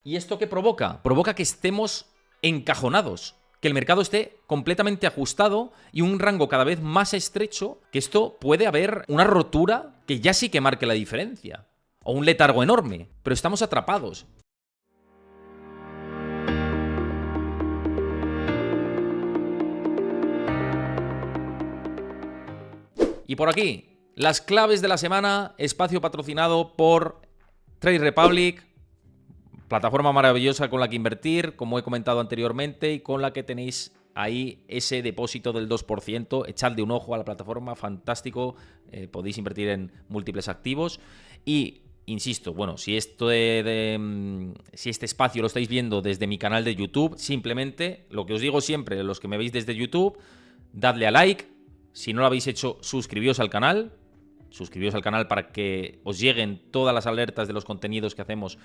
¿Y esto qué provoca? Provoca que estemos encajonados, que el mercado esté completamente ajustado y un rango cada vez más estrecho, que esto puede haber una rotura que ya sí que marque la diferencia, o un letargo enorme, pero estamos atrapados. Y por aquí, las claves de la semana, espacio patrocinado por Trade Republic, plataforma maravillosa con la que invertir, como he comentado anteriormente, y con la que tenéis ahí ese depósito del 2%. Echadle un ojo a la plataforma, fantástico. Podéis invertir en múltiples activos. Y, insisto, bueno, si si este espacio lo estáis viendo desde mi canal de YouTube, simplemente, lo que os digo siempre, los que me veis desde YouTube, dadle a like. Si no lo habéis hecho, suscribíos al canal. Suscribíos al canal para que os lleguen todas las alertas de los contenidos que hacemos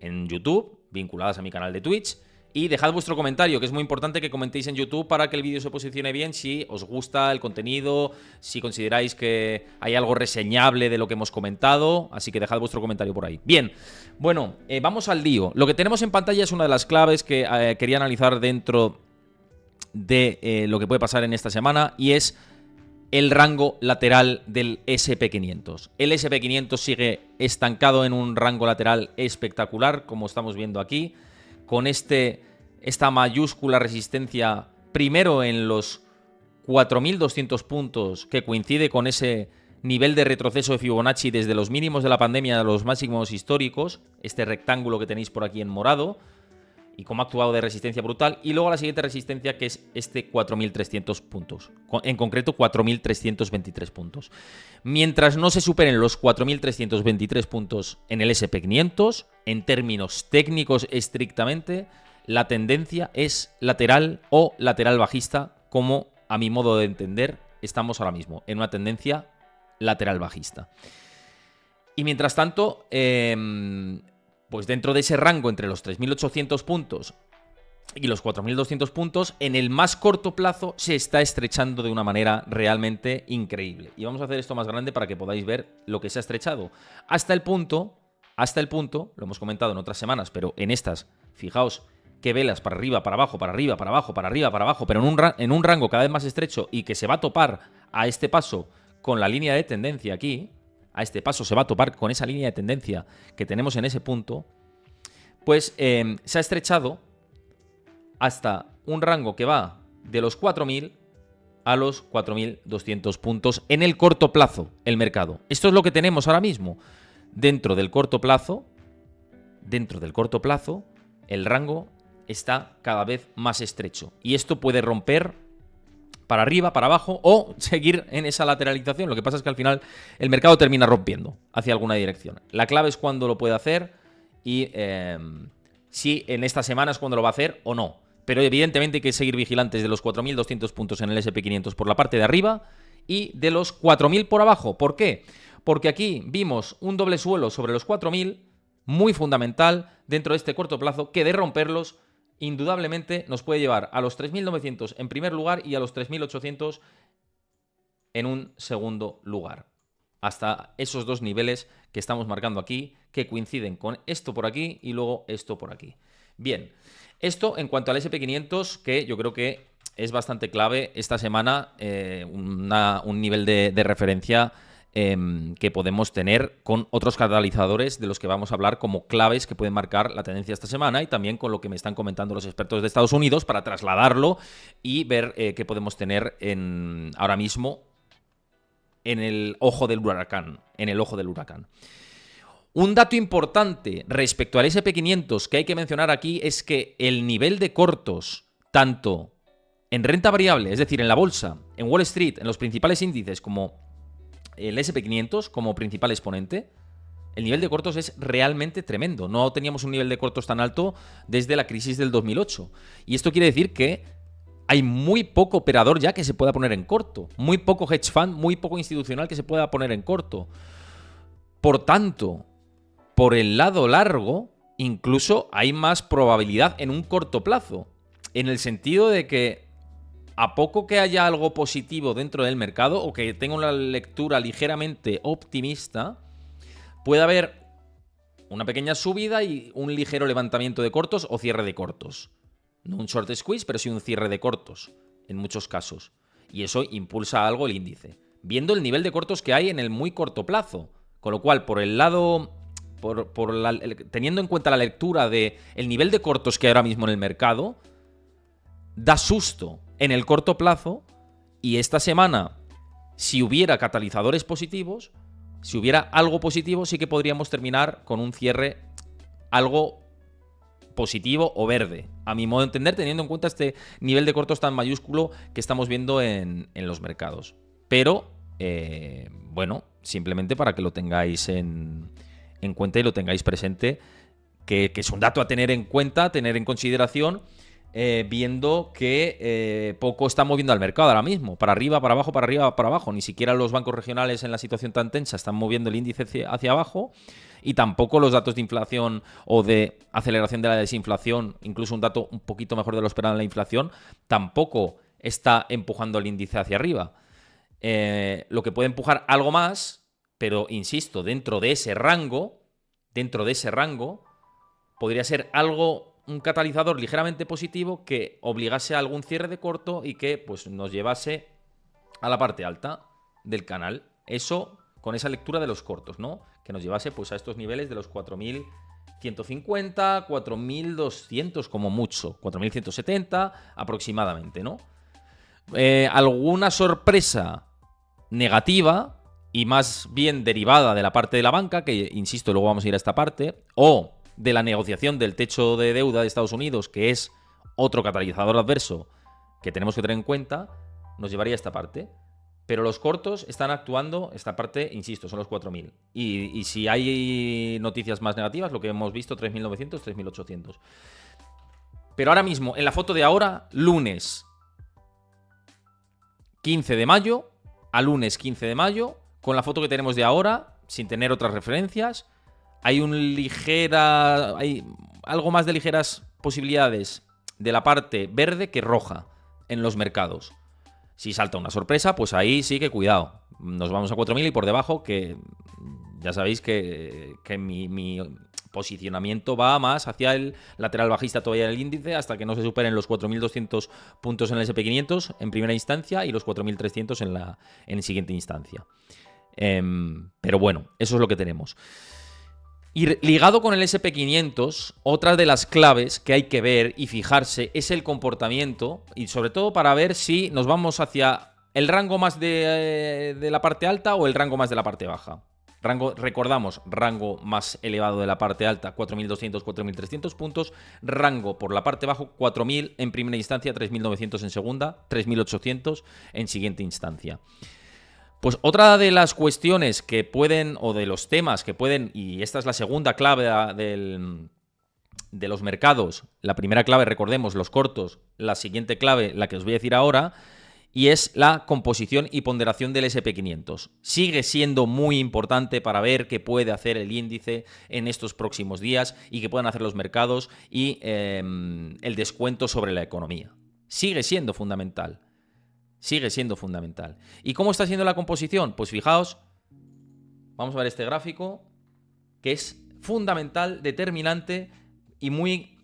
en YouTube, vinculadas a mi canal de Twitch. Y dejad vuestro comentario, que es muy importante que comentéis en YouTube para que el vídeo se posicione bien, si os gusta el contenido, si consideráis que hay algo reseñable de lo que hemos comentado. Así que dejad vuestro comentario por ahí. Bien, bueno, vamos al lío. Lo que tenemos en pantalla es una de las claves que quería analizar dentro de lo que puede pasar en esta semana, y es el rango lateral del SP500. El SP500 sigue estancado en un rango lateral espectacular, como estamos viendo aquí, con esta mayúscula resistencia primero en los 4.200 puntos, que coincide con ese nivel de retroceso de Fibonacci desde los mínimos de la pandemia a los máximos históricos, este rectángulo que tenéis por aquí en morado, y cómo ha actuado de resistencia brutal. Y luego la siguiente resistencia, que es este 4.300 puntos. En concreto, 4.323 puntos. Mientras no se superen los 4.323 puntos en el SP500, en términos técnicos estrictamente, la tendencia es lateral o lateral bajista, como a mi modo de entender estamos ahora mismo, en una tendencia lateral bajista. Y mientras tanto, pues dentro de ese rango entre los 3.800 puntos y los 4.200 puntos, en el más corto plazo se está estrechando de una manera realmente increíble. Y vamos a hacer esto más grande para que podáis ver lo que se ha estrechado. Hasta el punto, lo hemos comentado en otras semanas, pero en estas, fijaos qué velas para arriba, para abajo, para arriba, para abajo, para arriba, para abajo, pero en un rango cada vez más estrecho, y que se va a topar a este paso con la línea de tendencia aquí. A este paso se va a topar con esa línea de tendencia que tenemos en ese punto, pues se ha estrechado hasta un rango que va de los 4.000 a los 4.200 puntos en el corto plazo, el mercado. Esto es lo que tenemos ahora mismo. Dentro del corto plazo, el rango está cada vez más estrecho. Y esto puede romper para arriba, para abajo, o seguir en esa lateralización. Lo que pasa es que al final el mercado termina rompiendo hacia alguna dirección. La clave es cuándo lo puede hacer y si en esta semana es cuando lo va a hacer o no. Pero evidentemente hay que seguir vigilantes de los 4.200 puntos en el SP500 por la parte de arriba y de los 4.000 por abajo. ¿Por qué? Porque aquí vimos un doble suelo sobre los 4.000, muy fundamental dentro de este corto plazo, que de romperlos indudablemente nos puede llevar a los 3.900 en primer lugar y a los 3.800 en un segundo lugar. Hasta esos dos niveles que estamos marcando aquí, que coinciden con esto por aquí y luego esto por aquí. Bien, esto en cuanto al SP500, que yo creo que es bastante clave esta semana, un nivel de referencia que podemos tener con otros catalizadores de los que vamos a hablar como claves que pueden marcar la tendencia esta semana, y también con lo que me están comentando los expertos de Estados Unidos para trasladarlo y ver qué podemos tener ahora mismo en el ojo del huracán. Un dato importante respecto al SP500 que hay que mencionar aquí es que el nivel de cortos, tanto en renta variable, es decir, en la bolsa, en Wall Street, en los principales índices como el SP500 como principal exponente, el nivel de cortos es realmente tremendo. No teníamos un nivel de cortos tan alto desde la crisis del 2008. Y esto quiere decir que hay muy poco operador ya que se pueda poner en corto. Muy poco hedge fund, muy poco institucional que se pueda poner en corto. Por tanto, por el lado largo, incluso hay más probabilidad en un corto plazo. En el sentido de que a poco que haya algo positivo dentro del mercado o que tenga una lectura ligeramente optimista, puede haber una pequeña subida y un ligero levantamiento de cortos o cierre de cortos. No un short squeeze, pero sí un cierre de cortos, en muchos casos. Y eso impulsa algo el índice. Viendo el nivel de cortos que hay en el muy corto plazo. Con lo cual, por el lado... teniendo en cuenta la lectura del nivel de cortos que hay ahora mismo en el mercado, da susto en el corto plazo. Y esta semana, si hubiera catalizadores positivos, si hubiera algo positivo, sí que podríamos terminar con un cierre algo positivo o verde, a mi modo de entender, teniendo en cuenta este nivel de cortos tan mayúsculo que estamos viendo en los mercados. Pero, bueno, simplemente para que lo tengáis en cuenta y lo tengáis presente, que es un dato a tener en cuenta, tener en consideración, viendo que poco está moviendo al mercado ahora mismo, para arriba, para abajo, ni siquiera los bancos regionales en la situación tan tensa están moviendo el índice hacia abajo, y tampoco los datos de inflación o de aceleración de la desinflación, incluso un dato un poquito mejor de lo esperado en la inflación, tampoco está empujando el índice hacia arriba. Lo que puede empujar algo más, pero insisto, dentro de ese rango, podría ser un catalizador ligeramente positivo que obligase a algún cierre de corto y que pues nos llevase a la parte alta del canal. Eso con esa lectura de los cortos, ¿no? Que nos llevase pues a estos niveles de los 4.150, 4.200 como mucho, 4.170 aproximadamente, ¿no? Alguna sorpresa negativa y más bien derivada de la parte de la banca, que insisto, luego vamos a ir a esta parte, o de la negociación del techo de deuda de Estados Unidos, que es otro catalizador adverso que tenemos que tener en cuenta, nos llevaría a esta parte. Pero los cortos están actuando, esta parte, insisto, son los 4.000. Y si hay noticias más negativas, lo que hemos visto, 3.900, 3.800. Pero ahora mismo, en la foto de ahora, lunes 15 de mayo, a lunes 15 de mayo, con la foto que tenemos de ahora, sin tener otras referencias, hay algo más de ligeras posibilidades de la parte verde que roja en los mercados. Si salta una sorpresa, pues ahí sí que cuidado. Nos vamos a 4.000 y por debajo, que ya sabéis que mi posicionamiento va más hacia el lateral bajista todavía del índice hasta que no se superen los 4.200 puntos en el S&P500 en primera instancia y los 4.300 en siguiente instancia. Pero bueno, eso es lo que tenemos. Y ligado con el S&P500, otra de las claves que hay que ver y fijarse es el comportamiento, y sobre todo para ver si nos vamos hacia el rango más de la parte alta o el rango más de la parte baja. Recordamos, rango más elevado de la parte alta, 4.200, 4.300 puntos. Rango por la parte baja, 4.000 en primera instancia, 3.900 en segunda, 3.800 en siguiente instancia. Pues otra de las cuestiones que pueden, o de los temas que pueden, y esta es la segunda clave de los mercados. La primera clave, recordemos, los cortos. La siguiente clave, la que os voy a decir ahora, y es la composición y ponderación del S&P500. Sigue siendo muy importante para ver qué puede hacer el índice en estos próximos días y qué pueden hacer los mercados y el descuento sobre la economía. Sigue siendo fundamental. Sigue siendo fundamental. ¿Y cómo está siendo la composición? Pues fijaos, vamos a ver este gráfico, que es fundamental, determinante y muy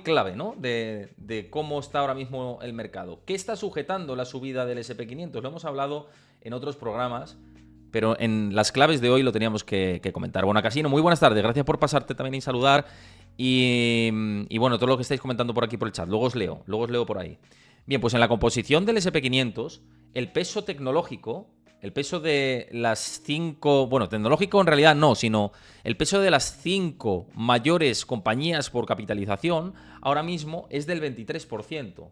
clave, ¿no? De cómo está ahora mismo el mercado. ¿Qué está sujetando la subida del S&P500? Lo hemos hablado en otros programas, pero en las claves de hoy lo teníamos que comentar. Bueno, Casino, muy buenas tardes. Gracias por pasarte también y saludar. Y bueno, todo lo que estáis comentando por aquí por el chat. Luego os leo por ahí. Bien, pues en la composición del S&P500, el peso tecnológico, el peso de las 5... Bueno, tecnológico en realidad no, sino el peso de las 5 mayores compañías por capitalización ahora mismo es del 23%.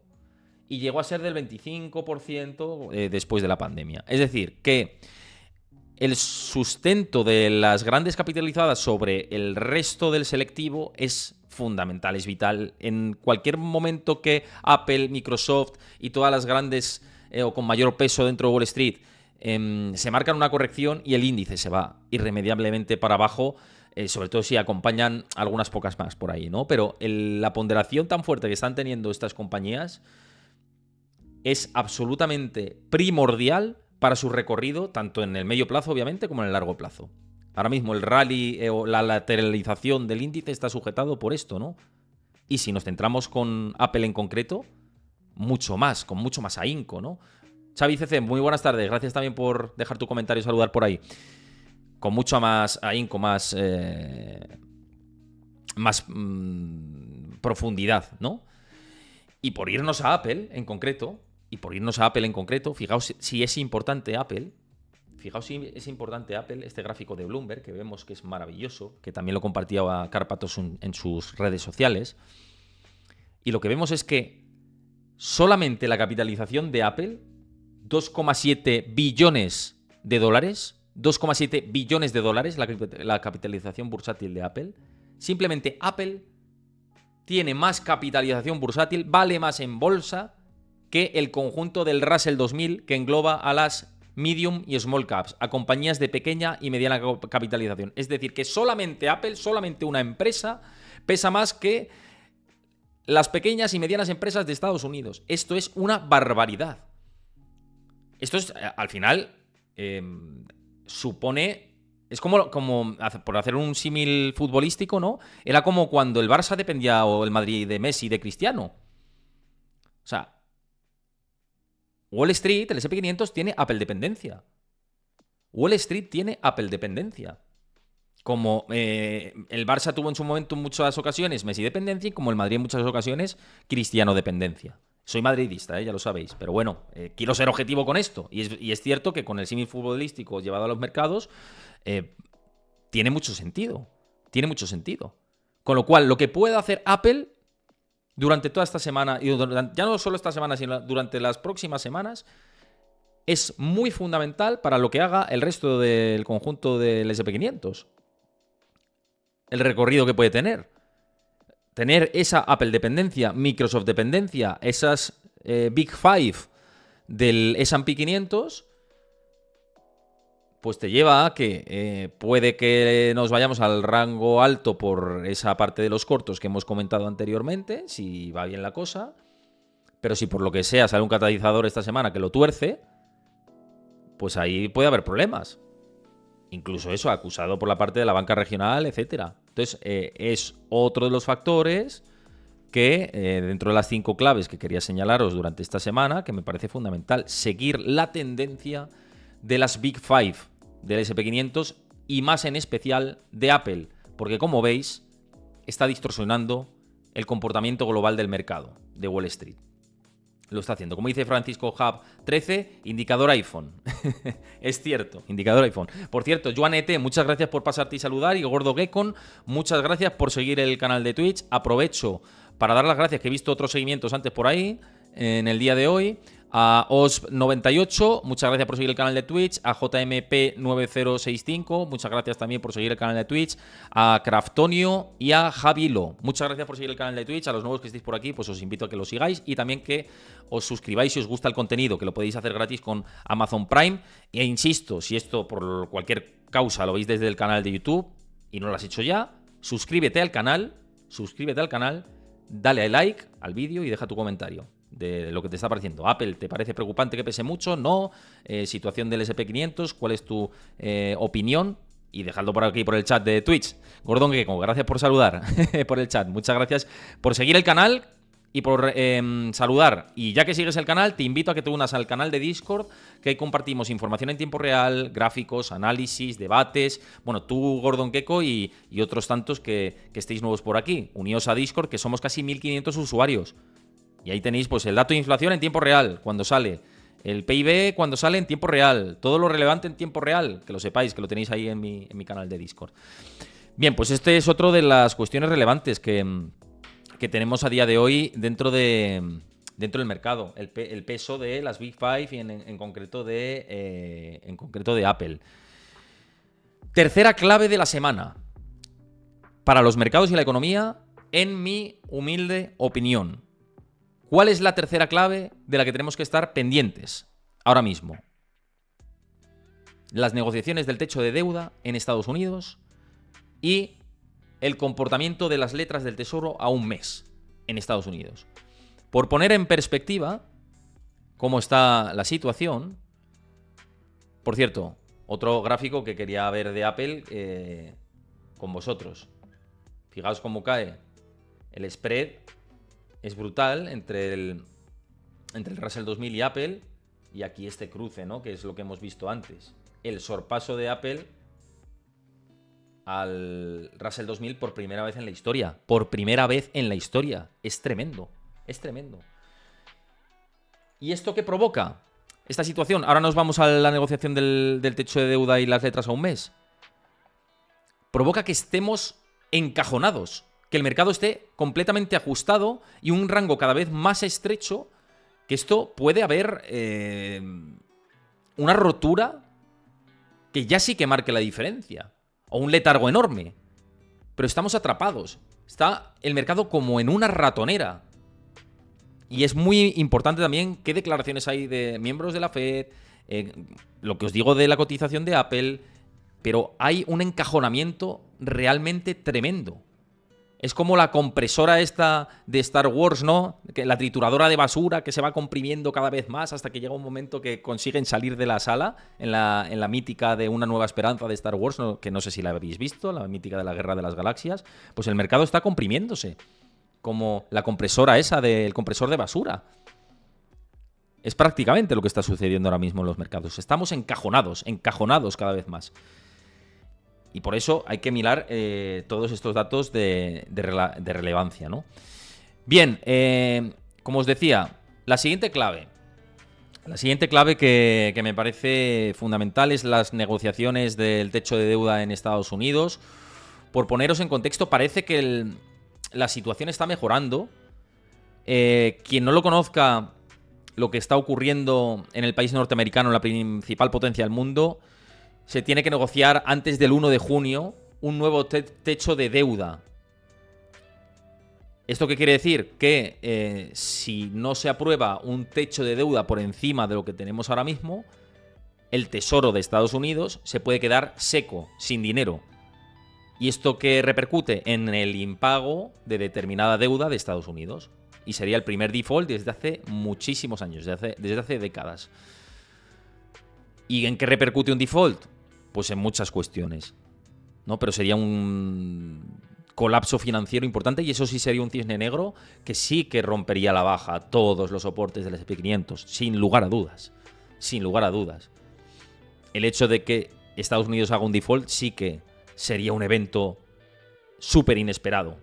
Y llegó a ser del 25% después de la pandemia. Es decir, que el sustento de las grandes capitalizadas sobre el resto del selectivo es fundamental, es vital. En cualquier momento que Apple, Microsoft y todas las grandes o con mayor peso dentro de Wall Street se marcan una corrección y el índice se va irremediablemente para abajo, sobre todo si acompañan algunas pocas más por ahí, ¿no? Pero la ponderación tan fuerte que están teniendo estas compañías es absolutamente primordial para su recorrido, tanto en el medio plazo, obviamente, como en el largo plazo. Ahora mismo el rally o la lateralización del índice está sujetado por esto, ¿no? Y si nos centramos con Apple en concreto, mucho más, con mucho más ahínco, ¿no? Xavi CC, muy buenas tardes. Gracias también por dejar tu comentario y saludar por ahí. Con mucho más ahínco, más profundidad, ¿no? Y por irnos a Apple en concreto, fijaos si es importante Apple. Fijaos si es importante Apple, este gráfico de Bloomberg, que vemos que es maravilloso, que también lo compartía Carpatos en sus redes sociales. Y lo que vemos es que solamente la capitalización de Apple, 2,7 billones de dólares, 2,7 billones de dólares, la capitalización bursátil de Apple. Simplemente Apple tiene más capitalización bursátil, vale más en bolsa que el conjunto del Russell 2000, que engloba a las medium y small caps, a compañías de pequeña y mediana capitalización. Es decir, que solamente Apple, solamente una empresa, pesa más que las pequeñas y medianas empresas de Estados Unidos. Esto es una barbaridad. Esto es, al final, supone... Es como, por hacer un símil futbolístico, ¿no? Era como cuando el Barça dependía, o el Madrid, de Messi, de Cristiano. O sea, Wall Street, el S&P 500, tiene Apple dependencia. Wall Street tiene Apple dependencia. Como el Barça tuvo en su momento en muchas ocasiones Messi dependencia, y como el Madrid en muchas ocasiones Cristiano dependencia. Soy madridista, ya lo sabéis, pero bueno, quiero ser objetivo con esto. Y es cierto que con el símil futbolístico llevado a los mercados, tiene mucho sentido. Tiene mucho sentido. Con lo cual, lo que pueda hacer Apple durante toda esta semana, y ya no solo esta semana, sino durante las próximas semanas, es muy fundamental para lo que haga el resto del conjunto del S&P 500. El recorrido que puede tener. Tener esa Apple dependencia, Microsoft dependencia, esas Big Five del S&P 500, pues te lleva a que puede que nos vayamos al rango alto por esa parte de los cortos que hemos comentado anteriormente, si va bien la cosa. Pero si por lo que sea sale un catalizador esta semana que lo tuerce, pues ahí puede haber problemas. Incluso eso, acusado por la parte de la banca regional, etcétera. Entonces, es otro de los factores que, dentro de las 5 claves que quería señalaros durante esta semana, que me parece fundamental, seguir la tendencia de las Big Five del S&P 500 y más en especial de Apple, porque como veis, está distorsionando el comportamiento global del mercado de Wall Street. Lo está haciendo. Como dice Francisco Hub 13, indicador iPhone. Es cierto, indicador iPhone. Por cierto, Joanete, muchas gracias por pasarte y saludar. Y Gordo Gekon, muchas gracias por seguir el canal de Twitch. Aprovecho para dar las gracias, que he visto otros seguimientos antes por ahí, en el día de hoy. A OSP98, muchas gracias por seguir el canal de Twitch. A JMP9065, muchas gracias también por seguir el canal de Twitch. A Craftonio y a Javilo, muchas gracias por seguir el canal de Twitch. A los nuevos que estéis por aquí, pues os invito a que lo sigáis y también que os suscribáis si os gusta el contenido, que lo podéis hacer gratis con Amazon Prime. E insisto, si esto por cualquier causa lo veis desde el canal de YouTube y no lo has hecho ya, suscríbete al canal, dale a like al vídeo y deja tu comentario de lo que te está pareciendo. Apple, ¿te parece preocupante que pese mucho? ¿No? Situación del S&P 500, ¿cuál es tu opinión? Y dejadlo por aquí, por el chat de Twitch. Gordon Gekko, gracias por saludar por el chat. Muchas gracias por seguir el canal y por saludar. Y ya que sigues el canal, te invito a que te unas al canal de Discord, que ahí compartimos información en tiempo real, gráficos, análisis, debates. Bueno, tú, Gordon Gekko, y otros tantos que estéis nuevos por aquí. Uníos a Discord, que somos casi 1.500 usuarios. Y ahí tenéis pues el dato de inflación en tiempo real, cuando sale. El PIB cuando sale en tiempo real. Todo lo relevante en tiempo real. Que lo sepáis, que lo tenéis ahí en mi canal de Discord. Bien, pues este es otro de las cuestiones relevantes que tenemos a día de hoy dentro del mercado. El peso de las Big Five y en concreto de Apple. Tercera clave de la semana. Para los mercados y la economía, en mi humilde opinión. ¿Cuál es la tercera clave de la que tenemos que estar pendientes ahora mismo? Las negociaciones del techo de deuda en Estados Unidos y el comportamiento de las letras del Tesoro a un mes en Estados Unidos. Por poner en perspectiva cómo está la situación, por cierto, Otro gráfico que quería ver de Apple con vosotros. Fijaos cómo cae. El spread es brutal entre el Russell 2000 y Apple. Y aquí este cruce, ¿no? Que es lo que hemos visto antes. El sorpaso de Apple al Russell 2000 por primera vez en la historia. Por primera vez en la historia. Es tremendo. Es tremendo. ¿Y esto qué provoca? Esta situación. Ahora nos vamos a la negociación del techo de deuda y las letras a un mes. Provoca que estemos encajonados. Que el mercado esté completamente ajustado y un rango cada vez más estrecho. Que esto puede haber una rotura que ya sí que marque la diferencia. O un letargo enorme. Pero estamos atrapados. Está el mercado como en una ratonera. Y es muy importante también qué declaraciones hay de miembros de la Fed, lo que os digo de la cotización de Apple, pero hay un encajonamiento realmente tremendo. Es como la compresora esta de Star Wars, ¿no? La trituradora de basura que se va comprimiendo cada vez más hasta que llega un momento que consiguen salir de la sala en la mítica de Una Nueva Esperanza de Star Wars, ¿no? Que no sé si la habéis visto, la mítica de la Guerra de las Galaxias. Pues el mercado está comprimiéndose. Como la compresora esa del compresor de basura. Es prácticamente lo que está sucediendo ahora mismo en los mercados. Estamos encajonados cada vez más. Y por eso hay que mirar todos estos datos de relevancia, ¿no? Bien, como os decía, la siguiente clave. La siguiente clave que me parece fundamental es las negociaciones del techo de deuda en Estados Unidos. Por poneros en contexto, parece que la situación está mejorando. Quien no lo conozca, lo que está ocurriendo en el país norteamericano, la principal potencia del mundo, se tiene que negociar antes del 1 de junio un nuevo techo de deuda. ¿Esto qué quiere decir? Que si no se aprueba un techo de deuda por encima de lo que tenemos ahora mismo, el Tesoro de Estados Unidos se puede quedar seco, sin dinero. ¿Y esto qué repercute? En el impago de determinada deuda de Estados Unidos. Y sería el primer default desde hace muchísimos años, desde hace décadas. ¿Y en qué repercute un default? Pues en muchas cuestiones, ¿no? Pero sería un colapso financiero importante y eso sí sería un cisne negro que sí que rompería a la baja todos los soportes del S&P 500, sin lugar a dudas. Sin lugar a dudas. El hecho de que Estados Unidos haga un default sí que sería un evento súper inesperado.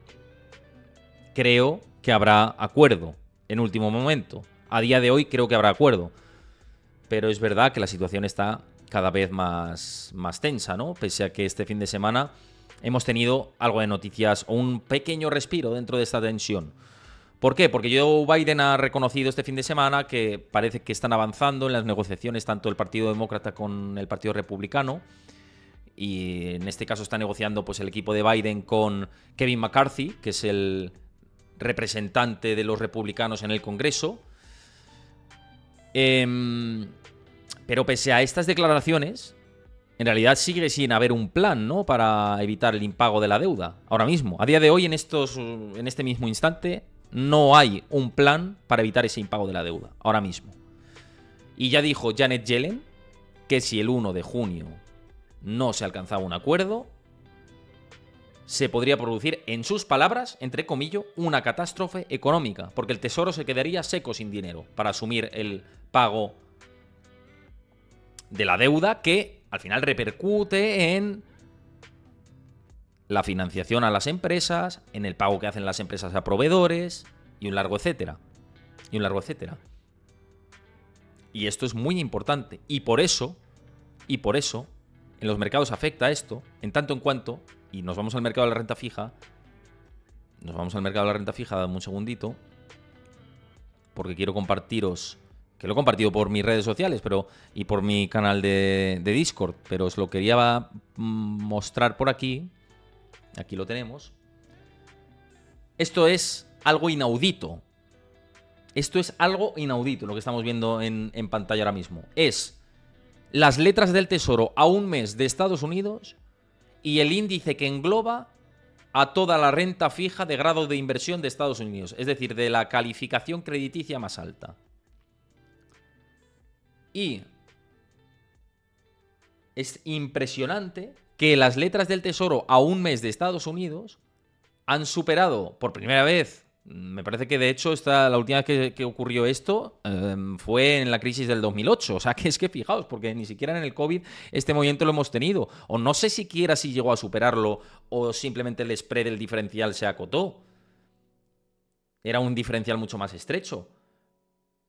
Creo que habrá acuerdo en último momento. A día de hoy creo que habrá acuerdo. Pero es verdad que la situación está cada vez más tensa, ¿no? Pese a que este fin de semana hemos tenido algo de noticias o un pequeño respiro dentro de esta tensión. ¿Por qué? Porque Joe Biden ha reconocido este fin de semana que parece que están avanzando en las negociaciones tanto el Partido Demócrata con el Partido Republicano. Y en este caso está negociando pues el equipo de Biden con Kevin McCarthy, que es el representante de los republicanos en el Congreso. Pero pese a estas declaraciones, en realidad sigue sin haber un plan, ¿no? Para evitar el impago de la deuda. Ahora mismo, a día de hoy, en este mismo instante, no hay un plan para evitar ese impago de la deuda. Ahora mismo. Y ya dijo Janet Yellen que si el 1 de junio no se alcanzaba un acuerdo, se podría producir, en sus palabras, entre comillas, una catástrofe económica, porque el Tesoro se quedaría seco sin dinero para asumir el pago de la deuda que al final repercute en la financiación a las empresas, en el pago que hacen las empresas a proveedores y un largo etcétera. Y un largo etcétera. Y esto es muy importante. Y por eso, en los mercados afecta esto, en tanto en cuanto, y nos vamos al mercado de la renta fija, dame un segundito, porque quiero compartiros, que lo he compartido por mis redes sociales y por mi canal de Discord, pero os lo quería mostrar por aquí. Aquí lo tenemos. Esto es algo inaudito. Esto es algo inaudito, lo que estamos viendo en pantalla ahora mismo. Es las letras del Tesoro a un mes de Estados Unidos y el índice que engloba a toda la renta fija de grado de inversión de Estados Unidos, es decir, de la calificación crediticia más alta. Y es impresionante que las letras del Tesoro a un mes de Estados Unidos han superado por primera vez, me parece que de hecho la última vez que ocurrió esto fue en la crisis del 2008. O sea, que es que fijaos, porque ni siquiera en el COVID este movimiento lo hemos tenido. O no sé siquiera si llegó a superarlo o simplemente el spread del diferencial se acotó. Era un diferencial mucho más estrecho.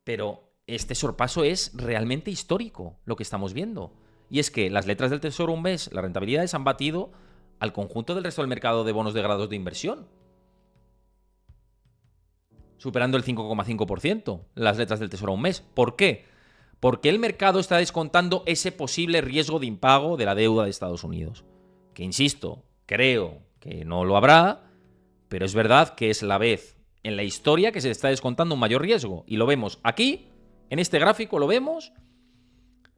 Pero este sorpaso es realmente histórico, lo que estamos viendo. Y es que las letras del Tesoro un mes, las rentabilidades han batido al conjunto del resto del mercado de bonos de grados de inversión, superando el 5,5% las letras del Tesoro a un mes. ¿Por qué? Porque el mercado está descontando ese posible riesgo de impago de la deuda de Estados Unidos. Que, insisto, creo que no lo habrá, pero es verdad que es la vez en la historia que se está descontando un mayor riesgo. Y lo vemos aquí, en este gráfico lo vemos,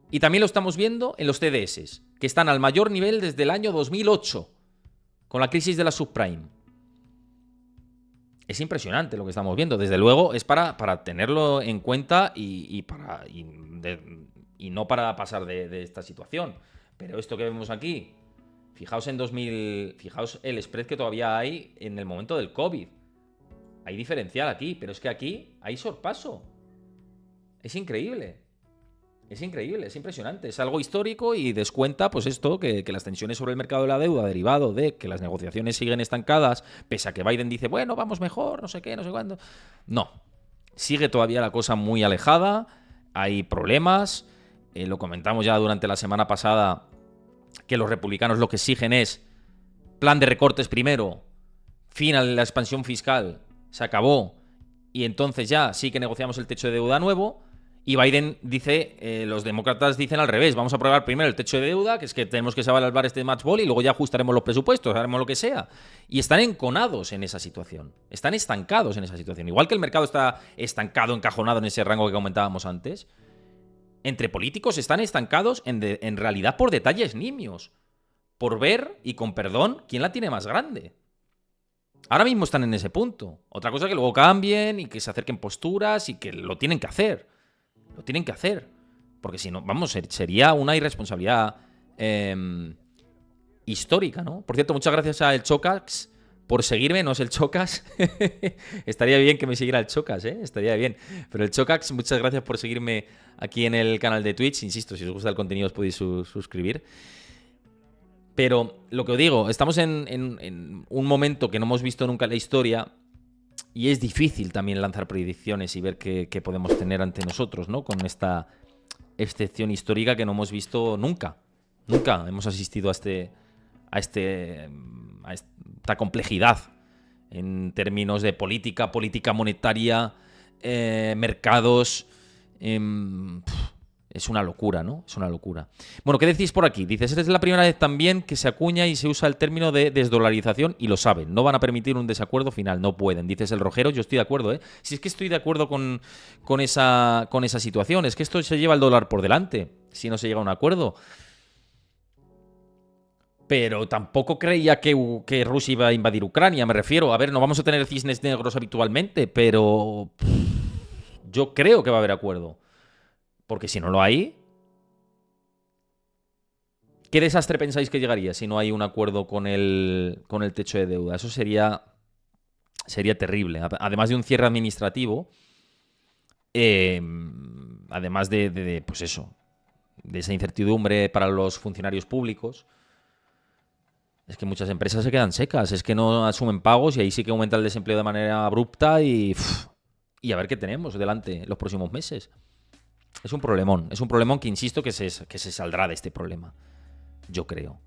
y también lo estamos viendo en los CDS, que están al mayor nivel desde el año 2008, con la crisis de la subprime. Es impresionante lo que estamos viendo. Desde luego es para tenerlo en cuenta y no para pasar de esta situación. Pero esto que vemos aquí, fijaos fijaos el spread que todavía hay en el momento del COVID. Hay diferencial aquí, pero es que aquí hay sorpaso. Es increíble. Es increíble, es impresionante. Es algo histórico y descuenta, pues esto, que las tensiones sobre el mercado de la deuda, derivado de que las negociaciones siguen estancadas, pese a que Biden dice, bueno, vamos mejor, no sé qué, no sé cuándo. No. Sigue todavía la cosa muy alejada. Hay problemas. Lo comentamos ya durante la semana pasada, que los republicanos lo que exigen es plan de recortes primero, fin a la expansión fiscal, se acabó, y entonces ya sí que negociamos el techo de deuda nuevo. Y Biden dice, los demócratas dicen al revés, vamos a aprobar primero el techo de deuda, que es que tenemos que salvar este match ball y luego ya ajustaremos los presupuestos, haremos lo que sea. Y están enconados en esa situación, están estancados en esa situación. Igual que el mercado está estancado, encajonado en ese rango que comentábamos antes, entre políticos están estancados en realidad por detalles nimios, por ver, y con perdón, quién la tiene más grande. Ahora mismo están en ese punto. Otra cosa es que luego cambien y que se acerquen posturas y que lo tienen que hacer. Lo tienen que hacer. Porque si no, vamos, sería una irresponsabilidad histórica, ¿no? Por cierto, muchas gracias a el Chocax por seguirme. No es el Chocas. Estaría bien que me siguiera el Chocas, ¿eh? Estaría bien. Pero el Chocax, muchas gracias por seguirme aquí en el canal de Twitch. Insisto, si os gusta el contenido os podéis suscribir. Pero lo que os digo, estamos en un momento que no hemos visto nunca en la historia. Y es difícil también lanzar predicciones y ver qué podemos tener ante nosotros, ¿no? Con esta excepción histórica que no hemos visto nunca. Nunca hemos asistido a esta complejidad en términos de política monetaria, mercados. Es una locura, ¿no? Es una locura. Bueno, ¿qué decís por aquí? Dices, es la primera vez también que se acuña y se usa el término de desdolarización y lo saben. No van a permitir un desacuerdo final, no pueden. Dices el Rojero, yo estoy de acuerdo, ¿eh? Si es que estoy de acuerdo con esa situación. Es que esto se lleva el dólar por delante, si no se llega a un acuerdo. Pero tampoco creía que Rusia iba a invadir Ucrania, me refiero. A ver, no vamos a tener cisnes negros habitualmente, pero yo creo que va a haber acuerdo. Porque si no lo hay, ¿qué desastre pensáis que llegaría si no hay un acuerdo con el techo de deuda? Eso sería terrible. Además de un cierre administrativo, además pues eso, de esa incertidumbre para los funcionarios públicos, es que muchas empresas se quedan secas, es que no asumen pagos y ahí sí que aumenta el desempleo de manera abrupta y a ver qué tenemos delante los próximos meses. Es un problemón que insisto que se saldrá de este problema. Yo creo.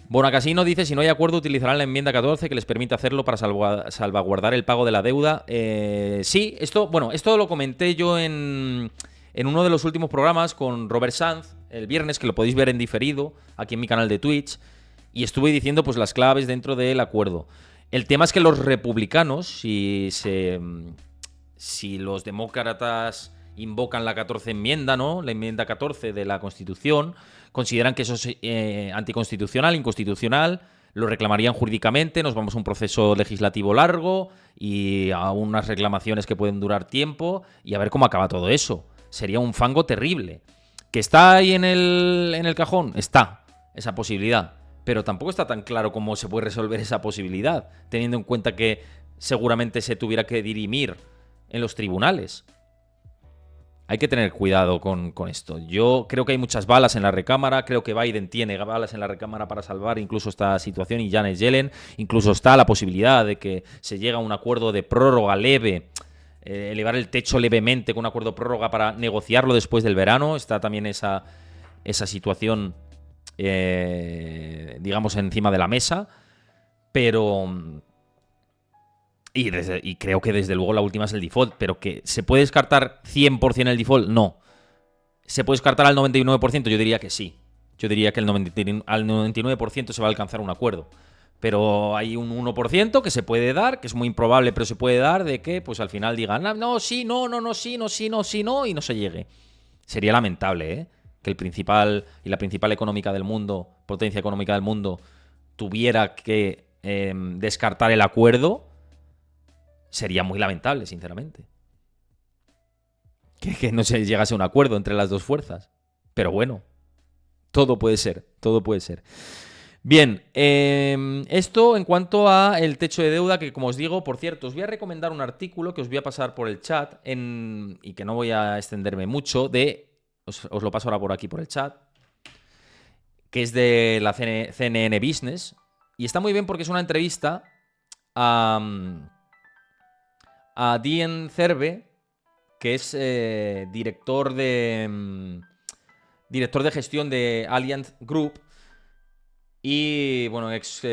Bonacasino dice, si no hay acuerdo utilizarán la enmienda 14 que les permite hacerlo para salvaguardar el pago de la deuda. Sí, esto lo comenté yo en uno de los últimos programas con Robert Sanz, el viernes, que lo podéis ver en diferido aquí en mi canal de Twitch, y estuve diciendo pues las claves dentro del acuerdo. El tema es que los republicanos, si los demócratas invocan la 14 enmienda, ¿no? La enmienda 14 de la Constitución, consideran que eso es anticonstitucional, inconstitucional, lo reclamarían jurídicamente, nos vamos a un proceso legislativo largo y a unas reclamaciones que pueden durar tiempo y a ver cómo acaba todo eso. Sería un fango terrible. ¿Que está ahí en el cajón? Está esa posibilidad. Pero tampoco está tan claro cómo se puede resolver esa posibilidad, teniendo en cuenta que seguramente se tuviera que dirimir en los tribunales. Hay que tener cuidado con esto. Yo creo que hay muchas balas en la recámara. Creo que Biden tiene balas en la recámara para salvar incluso esta situación y Janet Yellen. Incluso está la posibilidad de que se llegue a un acuerdo de prórroga leve, elevar el techo levemente con un acuerdo de prórroga para negociarlo después del verano. Está también esa situación, digamos, encima de la mesa. Pero... Y creo que desde luego la última es el default, pero que ¿se puede descartar 100% el default? No. ¿Se puede descartar al 99%? Yo diría que sí. Yo diría que al 99% se va a alcanzar un acuerdo. Pero hay un 1% que se puede dar, que es muy improbable, pero se puede dar, de que pues al final digan, no, sí, no, sí, no, sí, no, sí, no, y no se llegue. Sería lamentable, ¿eh? Que la principal económica del mundo, potencia económica del mundo, tuviera que descartar el acuerdo. Sería muy lamentable, sinceramente. Que no se llegase a un acuerdo entre las dos fuerzas. Pero bueno, todo puede ser, todo puede ser. Bien, esto en cuanto a el techo de deuda, que como os digo, por cierto, os voy a recomendar un artículo que os voy a pasar por el chat, y que no voy a extenderme mucho, os lo paso ahora por aquí por el chat, que es de la CNN Business, y está muy bien porque es una entrevista a Dean Cerve, que es director de gestión de Allianz Group y, bueno, ex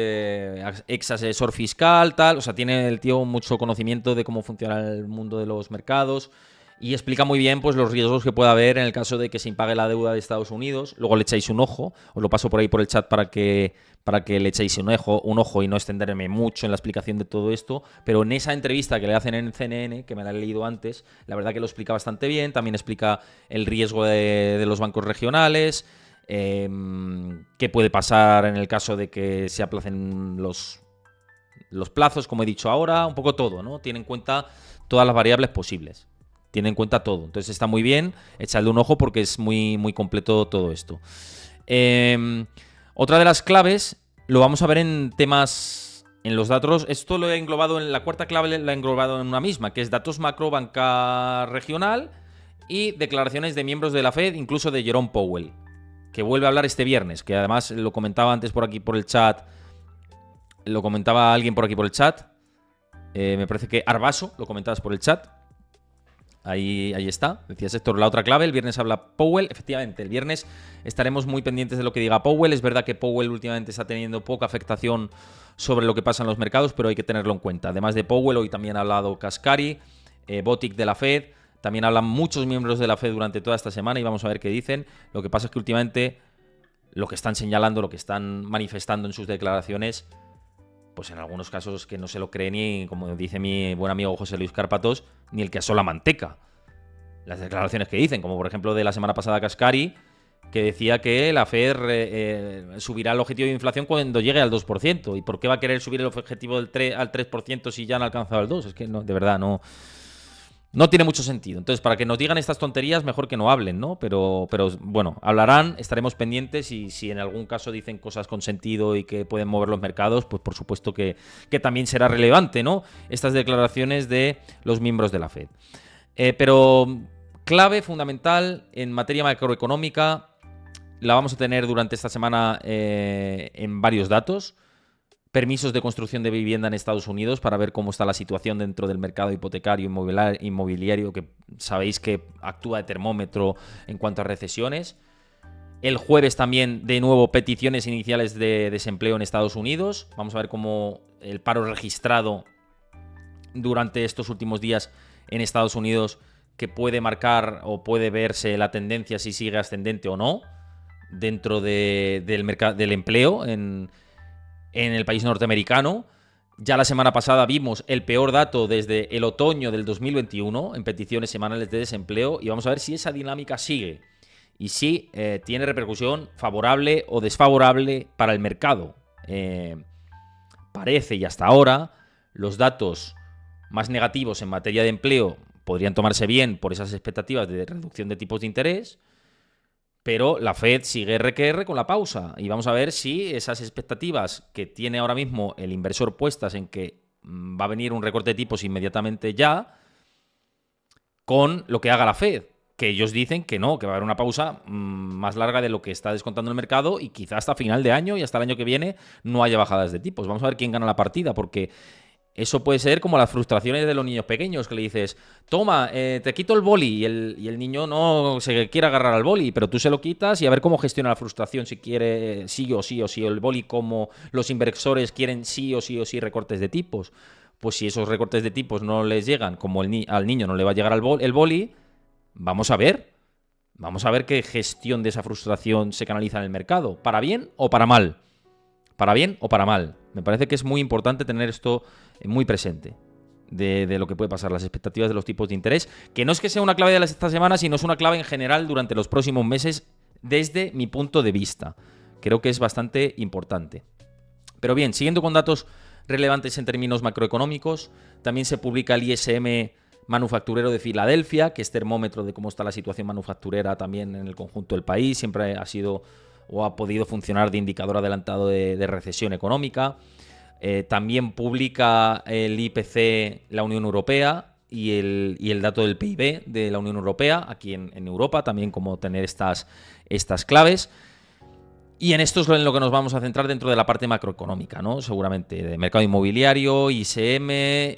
asesor fiscal, tal. O sea, tiene el tío mucho conocimiento de cómo funciona el mundo de los mercados y explica muy bien pues los riesgos que puede haber en el caso de que se impague la deuda de Estados Unidos. Luego le echáis un ojo, os lo paso por ahí por el chat para que le echéis un ojo y no extenderme mucho en la explicación de todo esto. Pero en esa entrevista que le hacen en CNN, que me la he leído antes, la verdad que lo explica bastante bien. También explica el riesgo de los bancos regionales, qué puede pasar en el caso de que se aplacen los plazos, como he dicho ahora, un poco todo, ¿no? Tiene en cuenta todas las variables posibles. Tiene en cuenta todo. Entonces está muy bien, echadle un ojo porque es muy, muy completo todo esto. Otra de las claves lo vamos a ver en temas, en los datos. Esto lo he englobado en la cuarta clave, la he englobado en una misma, que es datos macro, banca regional y declaraciones de miembros de la Fed, incluso de Jerome Powell, que vuelve a hablar este viernes, que además lo comentaba antes por aquí por el chat. Lo comentaba alguien por aquí por el chat. Me parece que Arbaso lo comentabas por el chat. Ahí está, decías Héctor, la otra clave, el viernes habla Powell. Efectivamente, el viernes estaremos muy pendientes de lo que diga Powell. Es verdad que Powell últimamente está teniendo poca afectación sobre lo que pasa en los mercados, pero hay que tenerlo en cuenta. Además de Powell, hoy también ha hablado Kaspari, Boutic de la Fed. También hablan muchos miembros de la Fed durante toda esta semana y vamos a ver qué dicen. Lo que pasa es que últimamente lo que están señalando, lo que están manifestando en sus declaraciones, pues en algunos casos que no se lo cree ni, como dice mi buen amigo José Luis Cárpatos, ni el que asó la manteca. Las declaraciones que dicen, como por ejemplo de la semana pasada Kaspari, que decía que la Fed subirá el objetivo de inflación cuando llegue al 2%. ¿Y por qué va a querer subir el objetivo al 3% si ya han alcanzado el 2%? Es que no, de verdad no tiene mucho sentido. Entonces, para que nos digan estas tonterías, mejor que no hablen, ¿no? Pero bueno, hablarán, estaremos pendientes y si en algún caso dicen cosas con sentido y que pueden mover los mercados, pues por supuesto que también será relevante, ¿no? Estas declaraciones de los miembros de la Fed. Pero clave fundamental en materia macroeconómica la vamos a tener durante esta semana en varios datos. Permisos de construcción de vivienda en Estados Unidos para ver cómo está la situación dentro del mercado hipotecario inmobiliario, que sabéis que actúa de termómetro en cuanto a recesiones. El jueves también, de nuevo, peticiones iniciales de desempleo en Estados Unidos. Vamos a ver cómo el paro registrado durante estos últimos días en Estados Unidos, que puede marcar o puede verse la tendencia si sigue ascendente o no dentro del mercado del empleo en el país norteamericano. Ya la semana pasada vimos el peor dato desde el otoño del 2021 en peticiones semanales de desempleo y vamos a ver si esa dinámica sigue y si tiene repercusión favorable o desfavorable para el mercado. Parece, y hasta ahora, los datos más negativos en materia de empleo podrían tomarse bien por esas expectativas de reducción de tipos de interés, Pero la Fed sigue RQR con la pausa. Y vamos a ver si esas expectativas que tiene ahora mismo el inversor puestas en que va a venir un recorte de tipos inmediatamente ya, con lo que haga la Fed. Que ellos dicen que no, que va a haber una pausa más larga de lo que está descontando el mercado y quizá hasta final de año y hasta el año que viene no haya bajadas de tipos. Vamos a ver quién gana la partida, porque eso puede ser como las frustraciones de los niños pequeños, que le dices, toma, te quito el boli, y el niño no se quiere agarrar al boli, pero tú se lo quitas y a ver cómo gestiona la frustración, si quiere sí o sí o sí el boli, como los inversores quieren sí o sí o sí recortes de tipos. Pues si esos recortes de tipos no les llegan, como al niño no le va a llegar el boli, vamos a ver. Vamos a ver qué gestión de esa frustración se canaliza en el mercado. ¿Para bien o para mal? ¿Para bien o para mal? Me parece que es muy importante tener esto muy presente de lo que puede pasar, las expectativas de los tipos de interés, que no es que sea una clave de esta semana, sino es una clave en general durante los próximos meses desde mi punto de vista. Creo que es bastante importante. Pero bien, siguiendo con datos relevantes en términos macroeconómicos, también se publica el ISM manufacturero de Filadelfia, que es termómetro de cómo está la situación manufacturera también en el conjunto del país. Siempre ha sido o ha podido funcionar de indicador adelantado de recesión económica. También publica el IPC la Unión Europea y el dato del PIB de la Unión Europea, aquí en Europa, también como tener estas claves. Y en esto es en lo que nos vamos a centrar dentro de la parte macroeconómica, ¿no? Seguramente de mercado inmobiliario, ISM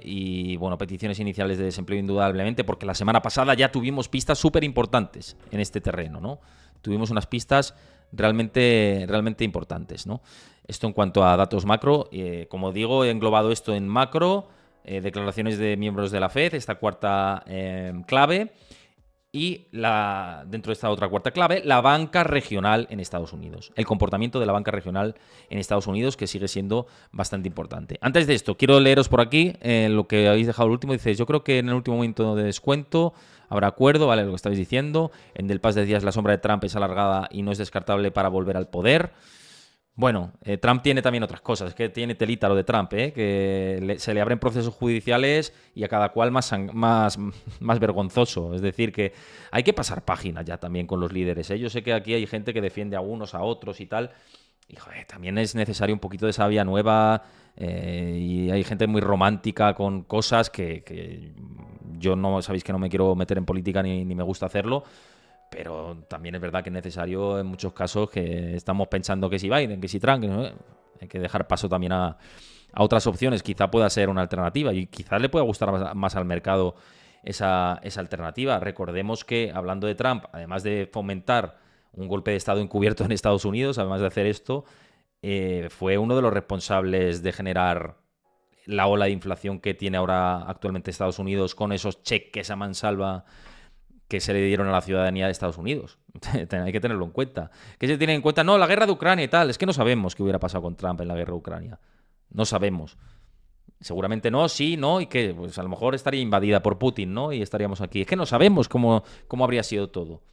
y, bueno, peticiones iniciales de desempleo indudablemente, porque la semana pasada ya tuvimos pistas súper importantes en este terreno, ¿no? Tuvimos unas pistas realmente importantes, ¿no? Esto en cuanto a datos macro. Como digo, he englobado esto en macro, declaraciones de miembros de la Fed, esta cuarta clave. Y dentro de esta otra cuarta clave, la banca regional en Estados Unidos. El comportamiento de la banca regional en Estados Unidos, que sigue siendo bastante importante. Antes de esto, quiero leeros por aquí lo que habéis dejado el último. Dice, yo creo que en el último momento de descuento habrá acuerdo, ¿vale? Lo que estáis diciendo. En Del Paz decías, la sombra de Trump es alargada y no es descartable para volver al poder. Bueno, Trump tiene también otras cosas, es que tiene telita lo de Trump, que se le abren procesos judiciales y a cada cual más vergonzoso. Es decir, que hay que pasar página ya también con los líderes. Yo sé que aquí hay gente que defiende a unos, a otros y tal. Y joder, también es necesario un poquito de savia nueva y hay gente muy romántica con cosas que yo no, sabéis que no me quiero meter en política ni me gusta hacerlo. Pero también es verdad que es necesario en muchos casos que estamos pensando que si Biden, que si Trump, ¿no? Hay que dejar paso también a otras opciones. Quizá pueda ser una alternativa y quizás le pueda gustar más al mercado esa alternativa. Recordemos que, hablando de Trump, además de fomentar un golpe de Estado encubierto en Estados Unidos, además de hacer esto, fue uno de los responsables de generar la ola de inflación que tiene ahora actualmente Estados Unidos con esos cheques a mansalva que se le dieron a la ciudadanía de Estados Unidos. Hay que tenerlo en cuenta. ¿Qué se tiene en cuenta? No, la guerra de Ucrania y tal. Es que no sabemos qué hubiera pasado con Trump en la guerra de Ucrania. No sabemos. Seguramente no, sí, no, y que pues a lo mejor estaría invadida por Putin, ¿no? Y estaríamos aquí. Es que no sabemos cómo habría sido todo.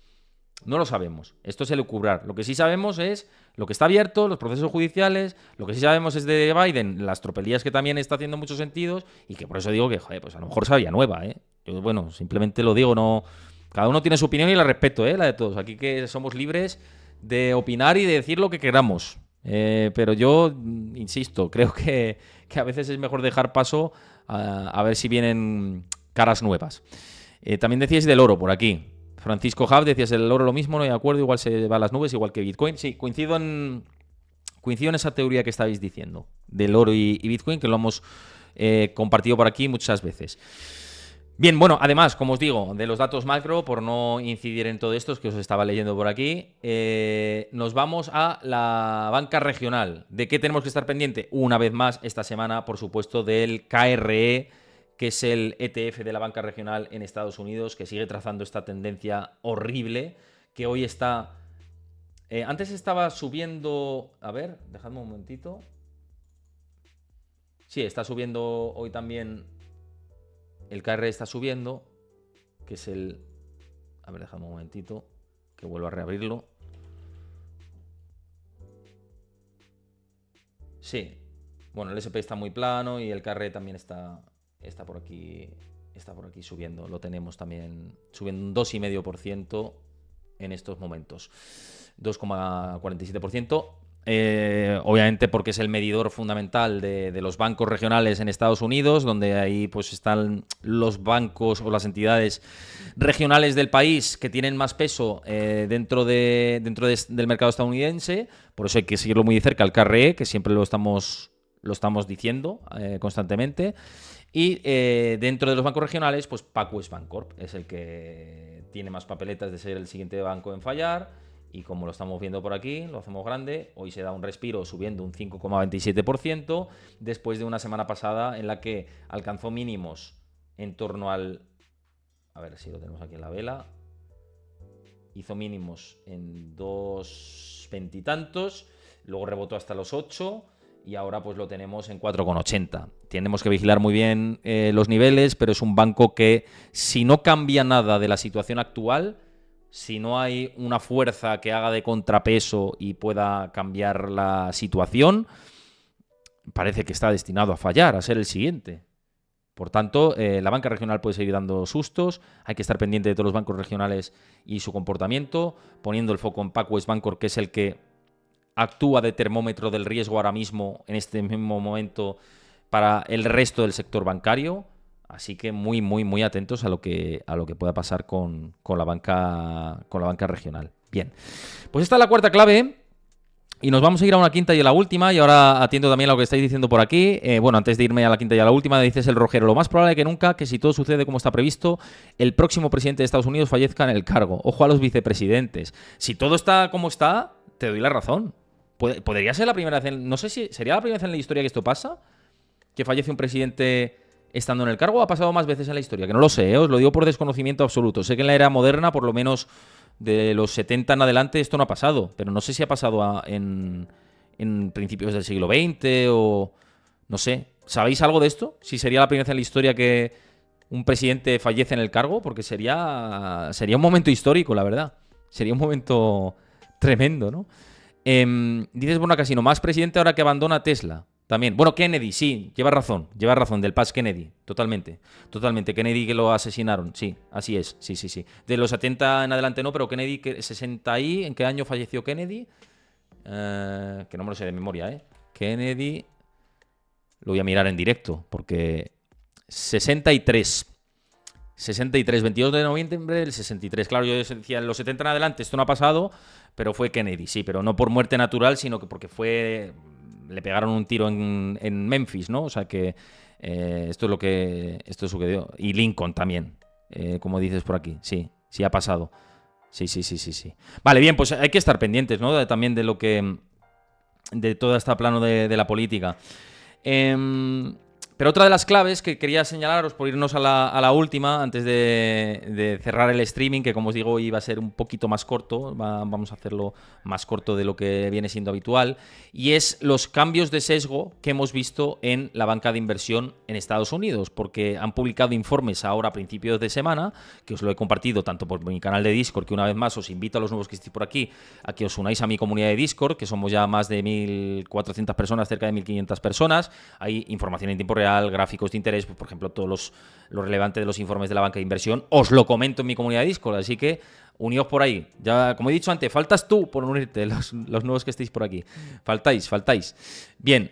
No lo sabemos. Esto es elucubrar. Lo que sí sabemos es lo que está abierto, los procesos judiciales. Lo que sí sabemos es de Biden, las tropelías que también está haciendo en muchos sentidos. Y que por eso digo que, joder, pues a lo mejor sabía nueva, ¿eh? Yo, bueno, simplemente lo digo, no. Cada uno tiene su opinión y la respeto, la de todos. Aquí que somos libres de opinar y de decir lo que queramos. Pero yo, insisto, creo que a veces es mejor dejar paso a ver si vienen caras nuevas. También decíais del oro por aquí. Francisco Jav, decías el oro lo mismo, no hay acuerdo, igual se va a las nubes, igual que Bitcoin. Sí, coincido en esa teoría que estabais diciendo del oro y Bitcoin, que lo hemos compartido por aquí muchas veces. Bien, bueno, además, como os digo, de los datos macro, por no incidir en todo esto, que os estaba leyendo por aquí, nos vamos a la banca regional. ¿De qué tenemos que estar pendiente? Una vez más, esta semana, por supuesto, del KRE, que es el ETF de la banca regional en Estados Unidos, que sigue trazando esta tendencia horrible, que hoy está... antes estaba subiendo... A ver, dejadme un momentito. Sí, está subiendo hoy también... El KR está subiendo, que es el... A ver, déjame un momentito, que vuelvo a reabrirlo. Sí. Bueno, el SP está muy plano y el KR también está por aquí subiendo. Lo tenemos también subiendo un 2,5%. en estos momentos. 2,47%. Obviamente porque es el medidor fundamental de los bancos regionales en Estados Unidos, donde ahí pues están los bancos o las entidades regionales del país que tienen más peso dentro del mercado estadounidense. Por eso hay que seguirlo muy de cerca, el KRE, que siempre lo estamos diciendo constantemente. Y dentro de los bancos regionales, pues PacWest Bancorp es el que tiene más papeletas de ser el siguiente banco en fallar. Y como lo estamos viendo por aquí, lo hacemos grande. Hoy se da un respiro subiendo un 5,27% después de una semana pasada en la que alcanzó mínimos en torno al... A ver si lo tenemos aquí en la vela. Hizo mínimos en 2,20 y tantos, luego rebotó hasta los 8 y ahora pues lo tenemos en 4,80. Tenemos que vigilar muy bien los niveles, pero es un banco que si no cambia nada de la situación actual, si no hay una fuerza que haga de contrapeso y pueda cambiar la situación, parece que está destinado a fallar, a ser el siguiente. Por tanto, la banca regional puede seguir dando sustos. Hay que estar pendiente de todos los bancos regionales y su comportamiento, poniendo el foco en PacWest Bancorp, que es el que actúa de termómetro del riesgo ahora mismo, en este mismo momento, para el resto del sector bancario. Así que muy, muy, muy atentos a lo que pueda pasar con la banca regional. Bien, pues esta es la cuarta clave. Y nos vamos a ir a una quinta y a la última. Y ahora atiendo también a lo que estáis diciendo por aquí. Bueno, antes de irme a la quinta y a la última, dices el Rojero: lo más probable que nunca, que si todo sucede como está previsto, el próximo presidente de Estados Unidos fallezca en el cargo. Ojo a los vicepresidentes. Si todo está como está, te doy la razón. Podría ser la primera vez, no sé si sería la primera vez en la historia que esto pasa, que fallece un presidente estando en el cargo. ¿Ha pasado más veces en la historia? Que no lo sé, os lo digo por desconocimiento absoluto. Sé que en la era moderna, por lo menos de los 70 en adelante, esto no ha pasado, pero no sé si ha pasado en principios del siglo XX o... no sé. ¿Sabéis algo de esto? Si sería la primera vez en la historia que un presidente fallece en el cargo, porque sería un momento histórico, la verdad. Sería un momento tremendo, ¿no? Dices, bueno, Casino, más presidente ahora que abandona Tesla. También. Bueno, Kennedy, sí, lleva razón, del Paz Kennedy, totalmente. Kennedy, que lo asesinaron, sí, así es, sí. De los 70 en adelante no, pero Kennedy, 60 y... ¿En qué año falleció Kennedy? Que no me lo sé de memoria, ¿eh? Kennedy... Lo voy a mirar en directo, porque... 63, 22 de noviembre del 63. Claro, yo decía, en los 70 en adelante esto no ha pasado, pero fue Kennedy, sí, pero no por muerte natural, sino que porque fue... Le pegaron un tiro en Memphis, ¿no? O sea que esto es lo que dio. Y Lincoln también, como dices por aquí. Sí ha pasado. Sí. Vale, bien, pues hay que estar pendientes, ¿no? También de lo que... de todo este plano de la política. Pero otra de las claves que quería señalaros, por irnos a la última, antes de cerrar el streaming, que como os digo iba a ser un poquito más corto, vamos a hacerlo más corto de lo que viene siendo habitual, y es los cambios de sesgo que hemos visto en la banca de inversión en Estados Unidos, porque han publicado informes ahora a principios de semana, que os lo he compartido tanto por mi canal de Discord, que una vez más os invito a los nuevos que estéis por aquí a que os unáis a mi comunidad de Discord, que somos ya más de 1.400 personas, cerca de 1.500 personas. Hay información en tiempo real, gráficos de interés, pues, por ejemplo, todo lo relevante de los informes de la banca de inversión, os lo comento en mi comunidad de Discord, así que uníos por ahí. Ya, como he dicho antes, faltas tú por unirte, los nuevos que estéis por aquí. Faltáis. Bien,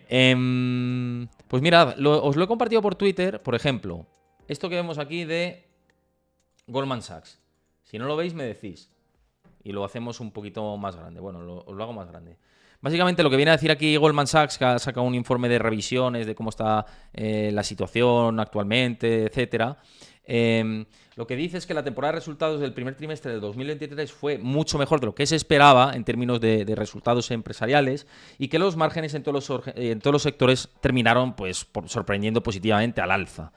pues mirad, os lo he compartido por Twitter, por ejemplo, esto que vemos aquí de Goldman Sachs. Si no lo veis, me decís. Y lo hacemos un poquito más grande. Bueno, os lo hago más grande. Básicamente lo que viene a decir aquí Goldman Sachs, que ha sacado un informe de revisiones de cómo está la situación actualmente, etcétera. Lo que dice es que la temporada de resultados del primer trimestre del 2023 fue mucho mejor de lo que se esperaba en términos de resultados empresariales, y que los márgenes en todos los sectores terminaron pues sorprendiendo positivamente al alza.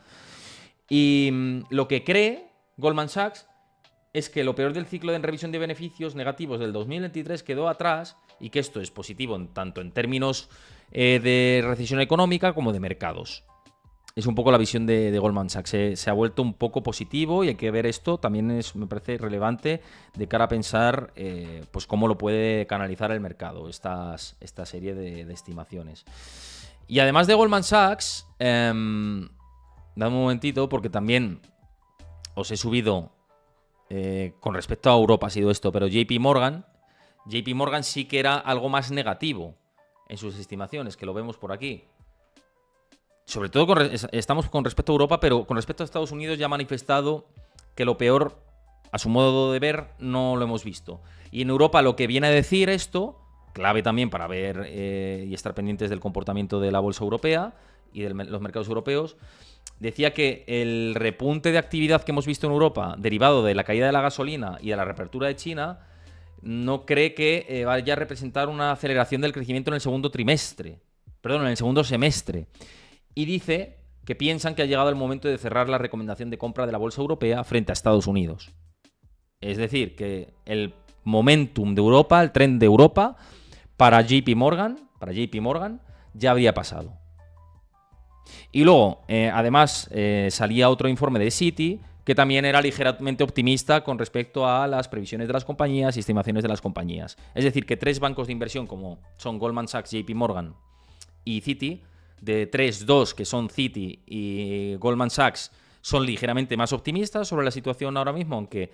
Y lo que cree Goldman Sachs es que lo peor del ciclo de revisión de beneficios negativos del 2023 quedó atrás, y que esto es positivo tanto en términos de recesión económica como de mercados. Es un poco la visión de Goldman Sachs. Se ha vuelto un poco positivo, y hay que ver esto. También me parece relevante de cara a pensar pues cómo lo puede canalizar el mercado, esta serie de estimaciones. Y además de Goldman Sachs, dame un momentito, porque también os he subido con respecto a Europa ha sido esto, pero JP Morgan sí que era algo más negativo en sus estimaciones, que lo vemos por aquí. Sobre todo estamos con respecto a Europa, pero con respecto a Estados Unidos ya ha manifestado que lo peor, a su modo de ver, no lo hemos visto. Y en Europa lo que viene a decir esto, clave también para ver y estar pendientes del comportamiento de la bolsa europea y de los mercados europeos, decía que el repunte de actividad que hemos visto en Europa, derivado de la caída de la gasolina y de la reapertura de China, no cree que vaya a representar una aceleración del crecimiento en el segundo semestre. Y dice que piensan que ha llegado el momento de cerrar la recomendación de compra de la bolsa europea frente a Estados Unidos. Es decir, que el momentum de Europa, el trend de Europa, para JP Morgan ya habría pasado. Y luego, además, salía otro informe de Citi que también era ligeramente optimista con respecto a las previsiones de las compañías y estimaciones de las compañías. Es decir, que 3 bancos de inversión como son Goldman Sachs, JP Morgan y Citi, de 2 que son Citi y Goldman Sachs, son ligeramente más optimistas sobre la situación ahora mismo, aunque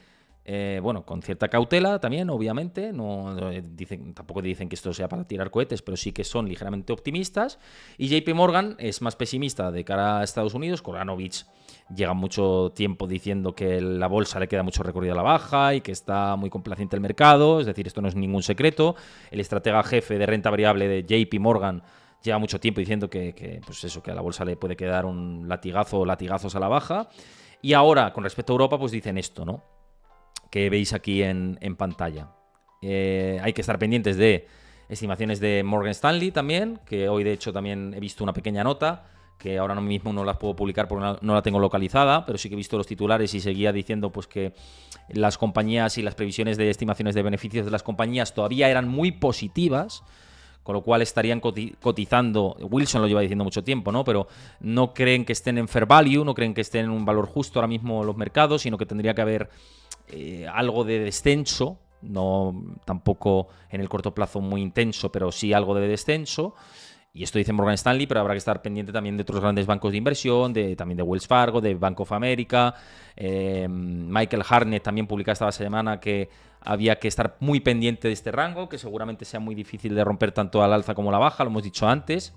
con cierta cautela también, obviamente. Tampoco dicen que esto sea para tirar cohetes, pero sí que son ligeramente optimistas. Y JP Morgan es más pesimista de cara a Estados Unidos. Kolanovich llega mucho tiempo diciendo que la bolsa le queda mucho recorrido a la baja y que está muy complaciente el mercado. Es decir, esto no es ningún secreto. El estratega jefe de renta variable de JP Morgan lleva mucho tiempo diciendo que a la bolsa le puede quedar un latigazo o latigazos a la baja. Y ahora, con respecto a Europa, pues dicen esto, ¿no? Que veis aquí en pantalla. Hay que estar pendientes de estimaciones de Morgan Stanley también, que hoy de hecho también he visto una pequeña nota, que ahora mismo no las puedo publicar porque no la tengo localizada, pero sí que he visto los titulares y seguía diciendo pues que las compañías y las previsiones de estimaciones de beneficios de las compañías todavía eran muy positivas, con lo cual estarían cotizando. Wilson lo lleva diciendo mucho tiempo, ¿no? Pero no creen que estén en fair value, no creen que estén en un valor justo ahora mismo los mercados, sino que tendría que haber algo de descenso, no tampoco en el corto plazo muy intenso, pero sí algo de descenso. Y esto dice Morgan Stanley, pero habrá que estar pendiente también de otros grandes bancos de inversión, también de Wells Fargo, de Bank of America. Michael Hartnett también publica esta semana que había que estar muy pendiente de este rango, que seguramente sea muy difícil de romper tanto al alza como a la baja, lo hemos dicho antes.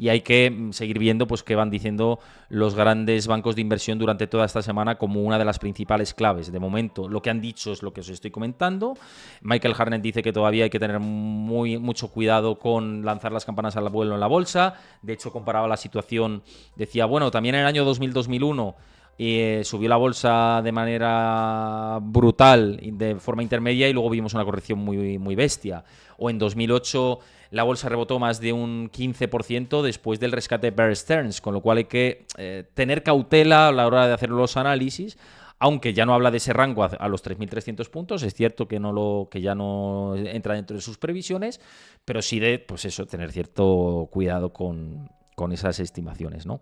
Y hay que seguir viendo pues qué van diciendo los grandes bancos de inversión durante toda esta semana como una de las principales claves. De momento, lo que han dicho es lo que os estoy comentando. Michael Hartnett dice que todavía hay que tener mucho cuidado con lanzar las campanas al vuelo en la bolsa. De hecho, comparaba la situación, decía, bueno, también en el año 2000-2001 subió la bolsa de manera brutal, de forma intermedia, y luego vimos una corrección muy, muy bestia. O en 2008 la bolsa rebotó más de un 15% después del rescate de Bear Stearns, con lo cual hay que tener cautela a la hora de hacer los análisis, aunque ya no habla de ese rango a los 3.300 puntos. Es cierto que ya no entra dentro de sus previsiones, pero sí de tener cierto cuidado con esas estimaciones, ¿no?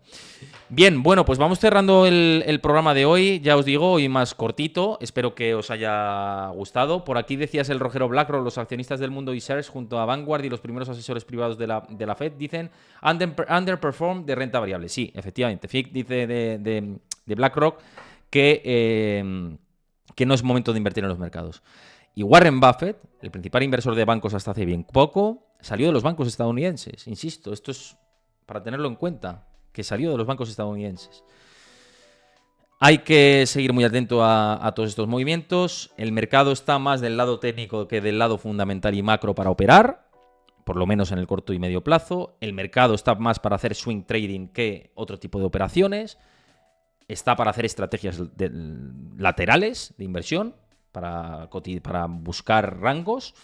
Bien, bueno, pues vamos cerrando el programa de hoy. Ya os digo, hoy más cortito. Espero que os haya gustado. Por aquí decías el Rojero BlackRock, los accionistas del mundo iShares junto a Vanguard y los primeros asesores privados de la Fed dicen underperform de renta variable. Sí, efectivamente. FIC dice de BlackRock que no es momento de invertir en los mercados. Y Warren Buffett, el principal inversor de bancos hasta hace bien poco, salió de los bancos estadounidenses. Insisto, esto es para tenerlo en cuenta, que salió de los bancos estadounidenses. Hay que seguir muy atento a todos estos movimientos. El mercado está más del lado técnico que del lado fundamental y macro para operar, por lo menos en el corto y medio plazo. El mercado está más para hacer swing trading que otro tipo de operaciones. Está para hacer estrategias laterales de inversión, para buscar rangos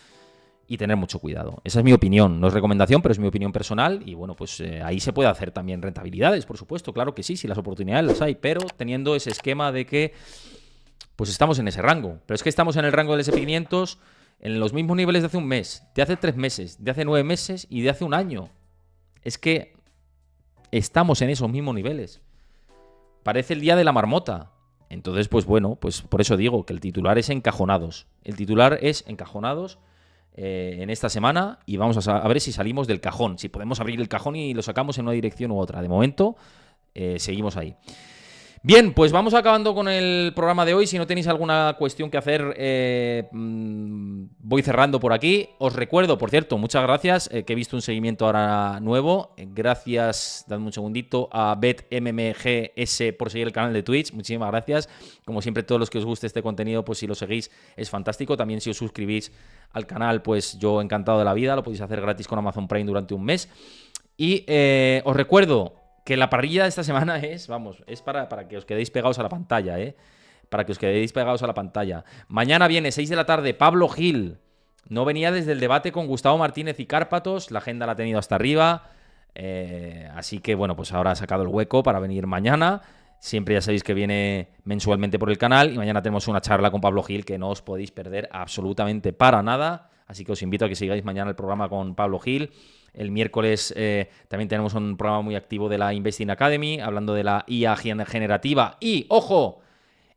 y tener mucho cuidado. Esa es mi opinión, no es recomendación, pero es mi opinión personal. Y bueno, pues ahí se puede hacer también rentabilidades, por supuesto, claro que sí, si las oportunidades las hay, pero teniendo ese esquema de que pues estamos en ese rango. Pero es que estamos en el rango del S&P500 en los mismos niveles de hace un mes, de hace 3 meses, de hace 9 meses y de hace un año. Es que estamos en esos mismos niveles. Parece el día de la marmota. Entonces, pues bueno, pues por eso digo que el titular es encajonados. El titular es encajonados en esta semana, y vamos a ver si salimos del cajón, si podemos abrir el cajón y lo sacamos en una dirección u otra. De momento, seguimos ahí. Bien, pues vamos acabando con el programa de hoy. Si no tenéis alguna cuestión que hacer, voy cerrando por aquí. Os recuerdo, por cierto, muchas gracias, que he visto un seguimiento ahora nuevo. Gracias, dadme un segundito, a BetMMGS por seguir el canal de Twitch. Muchísimas gracias. Como siempre, todos los que os guste este contenido, pues si lo seguís es fantástico. También si os suscribís al canal, pues yo encantado de la vida. Lo podéis hacer gratis con Amazon Prime durante un mes. Y os recuerdo que la parrilla de esta semana es para que os quedéis pegados a la pantalla, ¿eh? Para que os quedéis pegados a la pantalla. Mañana viene, 6 de la tarde, Pablo Gil. No venía desde el debate con Gustavo Martínez y Cárpatos. La agenda la ha tenido hasta arriba. Así que, bueno, pues ahora ha sacado el hueco para venir mañana. Siempre ya sabéis que viene mensualmente por el canal. Y mañana tenemos una charla con Pablo Gil que no os podéis perder absolutamente para nada. Así que os invito a que sigáis mañana el programa con Pablo Gil. El miércoles también tenemos un programa muy activo de la Investing Academy, hablando de la IA generativa. Y, ojo,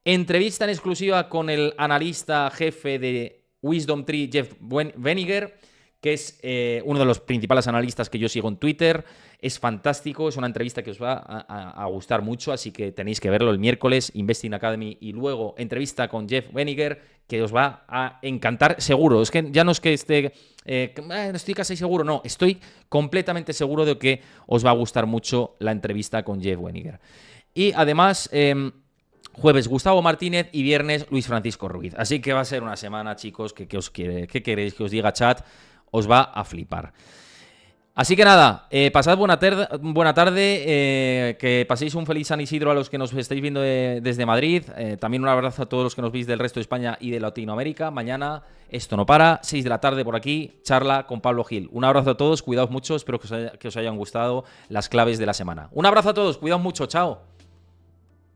entrevista en exclusiva con el analista jefe de Wisdom Tree, Jeff Weniger, que es uno de los principales analistas que yo sigo en Twitter. Es fantástico, es una entrevista que os va a gustar mucho, así que tenéis que verlo el miércoles, Investing Academy, y luego entrevista con Jeff Weniger, que os va a encantar seguro. Es que ya no es que esté... estoy casi seguro, no, estoy completamente seguro de que os va a gustar mucho la entrevista con Jeff Weniger. Y además... jueves Gustavo Martínez y viernes Luis Francisco Ruiz. Así que va a ser una semana, chicos, que ¿qué queréis que os diga, chat? Os va a flipar. Así que nada, pasad buena tarde, que paséis un feliz San Isidro a los que nos estáis viendo desde Madrid. También un abrazo a todos los que nos veis del resto de España y de Latinoamérica. Mañana esto no para, 6 de la tarde por aquí, charla con Pablo Gil. Un abrazo a todos, cuidaos mucho, espero que os hayan gustado las claves de la semana. Un abrazo a todos, cuidaos mucho, chao.